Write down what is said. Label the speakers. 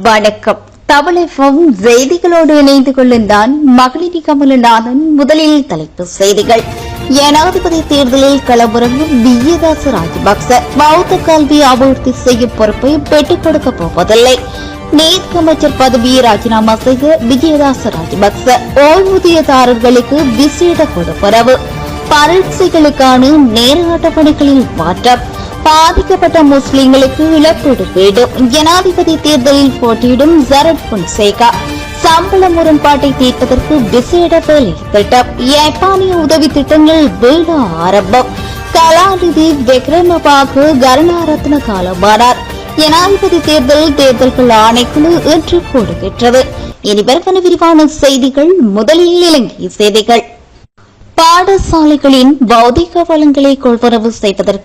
Speaker 1: வணக்கம். தமிழகம் செய்திகளோடு இணைந்து கொள்ளுந்தான் மகளிரி கமலநாதன். முதலில் தலைப்புச் செய்திகள். ஜனாதிபதி தேர்தலில் களமிறங்கும் விஜயதாச ராஜபக்ச பௌத்த கல்வி அபிவிருத்தி செய்யும் பொறுப்பை பெற்றுக் கொடுக்கப் போவதில்லை. நேற்று அமைச்சர் பதவியை ராஜினாமா செய்த விஜயதாச ராஜபக்ச ஓய்வூதியதாரர்களுக்கு விசேட கொடுப்பரவு. பரீட்சைகளுக்கான நேர அட்டவணைகளில் மாற்றம். பாதிக்கப்பட்ட முஸ்லிம்களுக்கு இழப்பீடு வேண்டும். ஜனாதிபதி தேர்தலில் போட்டியிடும் ஜரத் பொன்சேகா சம்பள முரண்பாட்டை தீர்ப்பதற்கு விசேட வேலை திட்டம். ஜப்பானிய உதவி திட்டங்கள் வேளா ஆரம்பம். கலாநிதி விக்ரமபாகு கருணாரத்ன காலமானார். ஜனாதிபதி தேர்தல்கள் ஆணைக்குழு இன்று கூடுகின்றது. இனி வருமான விரிவான செய்திகள். முதலில் இலங்கை செய்திகள். பாடசாலைகளின் பௌதிக வளங்களை கொள்வனவு செய்வதற்கு